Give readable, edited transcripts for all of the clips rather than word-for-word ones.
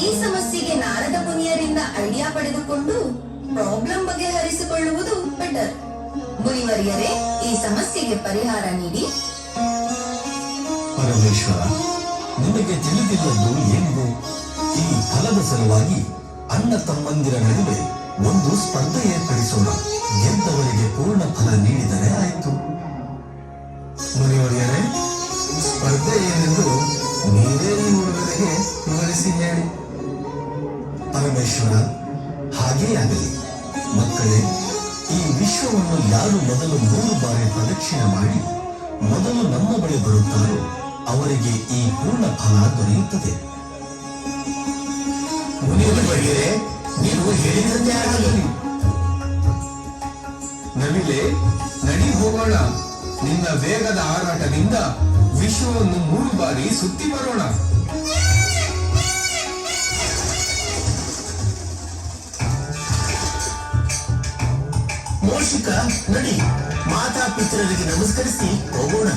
ಈ ಸಮಸ್ಯೆಗೆ ನಾರದ ಮುನಿಯರಿಂದ ಐಡಿಯಾ ಪಡೆದುಕೊಂಡು ಪ್ರಾಬ್ಲಮ್ ಬಗೆಹರಿಸಿಕೊಳ್ಳುವುದು ಬೆಟರ್. ಮುನಿವರಿಯರೇ, ಈ ಸಮಸ್ಯೆಗೆ ಪರಿಹಾರ ನೀಡಿ. ಪರಮೇಶ್ವರ, ನಿಮಗೆ ತಿಳಿದಿಲ್ಲದ್ದು ಏನಿದೆ? ಈ ಫಲದ ಸಲುವಾಗಿ ಅಣ್ಣ ತಮ್ಮಂದಿರ ನಡುವೆ ಒಂದು ಸ್ಪರ್ಧೆ ಏರ್ಪಡಿಸೋಣ. ಗೆದ್ದವರಿಗೆ ಪೂರ್ಣ ಫಲ ನೀಡಿದರೆ ಆಯಿತು. ಮುನಿವರಿಯರೇ, ಸ್ಪರ್ಧೆ ಏನೆಂದು ನೀವೇ ಈ ಹುಡುಗರಿಗೆ ವಿವರಿಸಿ ಹೇಳಿ. ಪರಮೇಶ್ವರ, ಹಾಗೇ ಆಗಲಿ. ಮಕ್ಕಳೇ, ಈ ವಿಶ್ವವನ್ನು ಯಾರು ಮೊದಲು 3 ಬಾರಿ ಪ್ರದಕ್ಷಿಣೆ ಮಾಡಿ ಮೊದಲು ನಮ್ಮ ಬಳಿ ಬರುತ್ತಾರೋ ಅವರಿಗೆ ಈ ಪೂರ್ಣ ಫಲ ದೊರೆಯುತ್ತದೆ. ಮುನಿವರಿಯರೇ, ನೀವು ಹೇಳಿದಂತೆ ಆಗಲಿ. ನವಿಲೆ, ನಡಿ ಹೋಗೋಣ. ನಿನ್ನ ವೇಗದ ಹಾರಾಟದಿಂದ ವಿಶ್ವವನ್ನು 3 ಬಾರಿ ಸುತ್ತಿ ಬರೋಣ. ಮೋಷಿಕ, ನಡಿ, ಮಾತಾಪಿತರರಿಗೆ ನಮಸ್ಕರಿಸಿ ಹೋಗೋಣ.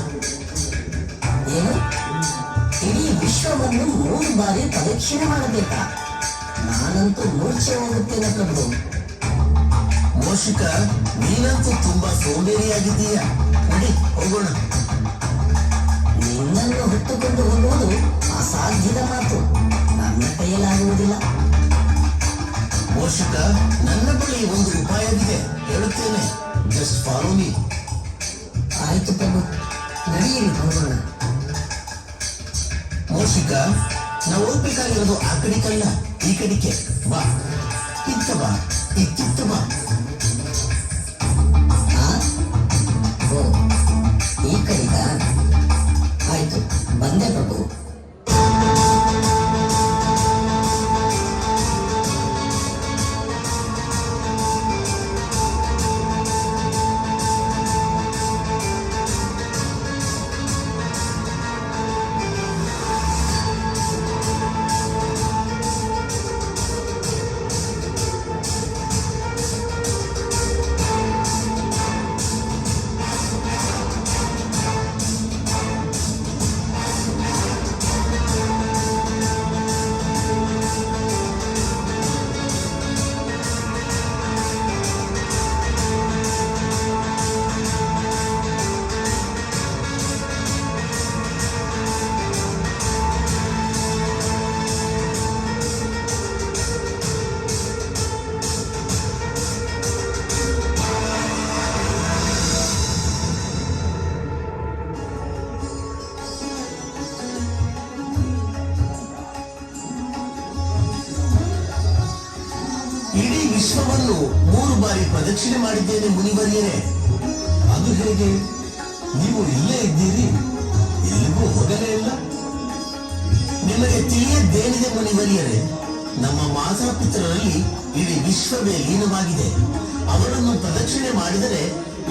ಏನು, ಇಡೀ ವಿಶ್ವವನ್ನು 3 ಬಾರಿ ಪ್ರದಕ್ಷಿಣೆ ಮಾಡಬೇಕಾ? ನಾನಂತೂ ಮೂರ್ಛೆ ಹೋಗುತ್ತೇನೆ ಪ್ರಭು. ಮೋಷಿಕ, ನೀನಂತೂ ತುಂಬಾ ಸೋಂಬೇರಿಯಾಗಿದ್ದೀಯ. ನಡಿ ಹೋಗೋಣ. ನಿನ್ನನ್ನು ಹೊತ್ತುಕೊಂಡು ಹೋಗುವುದು ಅಸಾಧ್ಯದ ಮಾತು. ನನ್ನ ಕೈಯಲ್ಲಾಗುವುದಿಲ್ಲ. ಮೋಷಿಕ, ನನ್ನ ಬಳಿ ಒಂದು ಉಪಾಯವಿದೆ, ಹೇಳುತ್ತೇನೆ. Just follow me. ಆಯ್ತು ಪ್ರಭು, ನಡೆಯಿರಿ ಹೋಗೋಣ. ಮೋಷಿಕ, ನಾವು ಹೋಗ್ಬೇಕಾಗಿರೋದು ಆ ಕಡಿಕಲ್ಲ, ಈ ಕಡಿಕೆ. ಬಾ, ಇತ್ತ ಬಾ, ಇತ್ತಿತ್ತ ಬಾ. ಓ, ಈ ಕಡೆಗ? ಆಯ್ತು, ಬಂದೆ ಪ್ರಭು. ಇಡೀ ವಿಶ್ವವನ್ನು 3 ಬಾರಿ ಪ್ರದಕ್ಷಿಣೆ ಮಾಡಿದ್ದೇನೆ ಮುನಿವರಿಯರೇ. ಅದು ಹೇಗೆ? ನೀವು ಇಲ್ಲೇ ಇದ್ದೀರಿ, ಎಲ್ಲಿಗೂ ಹೋಗಲೇ ಇಲ್ಲ. ನಿಮಗೆ ತಿಳಿಯದ್ದೇನಿದೆ ಮುನಿವರಿಯರೇ? ನಮ್ಮ ಮಾತಾಪಿತರಲ್ಲಿ ಇಡೀ ವಿಶ್ವವೇ ಲೀನವಾಗಿದೆ. ಅವರನ್ನು ಪ್ರದಕ್ಷಿಣೆ ಮಾಡಿದರೆ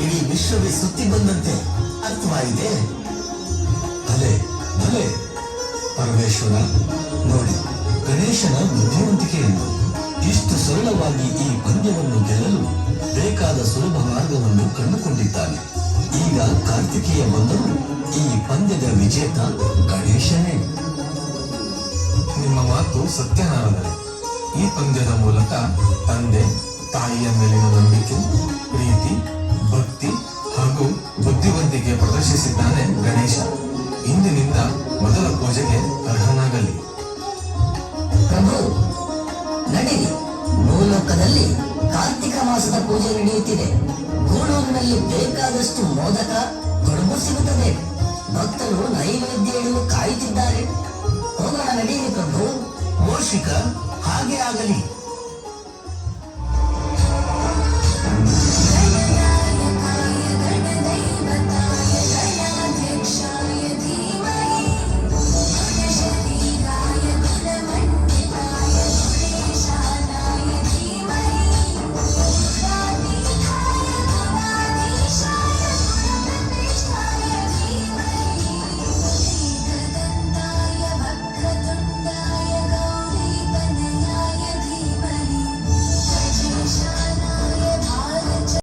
ಇಡೀ ವಿಶ್ವವೇ ಸುತ್ತಿ ಬಂದಂತೆ. ಅರ್ಥವಾಗಿದೆ? ಅಲೆ ಅಲೆ ಪರಮೇಶ್ವರ, ನೋಡಿ ಗಣೇಶನ ಬುದ್ಧಿವಂತಿಕೆಯನ್ನು. ಇಷ್ಟು ಸರಳವಾಗಿ ಈ ಪಂದ್ಯವನ್ನು ಗೆಲ್ಲಲು ಬೇಕಾದ ಸುಲಭ ಮಾರ್ಗವನ್ನು ಕಂಡುಕೊಂಡಿದ್ದಾನೆ. ಈಗ ಕಾರ್ತಿಕೇಯ ಬಂದರೂ ಈ ಪಂದ್ಯದ ವಿಜೇತ ಗಣೇಶನೇ. ನಿಮ್ಮ ಮಾತು ಸತ್ಯನಾರಾಯಣ. ಈ ಪಂದ್ಯದ ಮೂಲಕ ತಂದೆ ತಾಯಿಯ ಮೇಲಿನ ನಂಬಿಕೆ, ಪ್ರೀತಿ, ಭಕ್ತಿ ಹಾಗೂ ಬುದ್ಧಿವಂತಿಕೆ ಪ್ರದರ್ಶಿಸಿದ್ದಾನೆ ಗಣೇಶ. ಇಂದಿನಿಂದ ಮೊದಲ ಪೂಜೆಗೆ ಅರ್ಹನಾಗಲಿ. ಪ್ರಭು, ನಡೀರಿ. ಭೂಲೋಕದಲ್ಲಿ ಕಾರ್ತಿಕ ಮಾಸದ ಪೂಜೆ ನಡೆಯುತ್ತಿದೆ. ಗೂಳೂರಿನಲ್ಲಿ ಬೇಕಾದಷ್ಟು ಮೋದಕ, ಕಡುಬು ಸಿಗುತ್ತದೆ. ಭಕ್ತರು ನೈವೇದ್ಯ ಇಡಲು ಕಾಯುತ್ತಿದ್ದಾರೆ. ಹೋಗೋಣ, ನಡೀರಿ ಪ್ರಭು. ಮೋಷಿಕ, ಹಾಗೆ ಆಗಲಿ.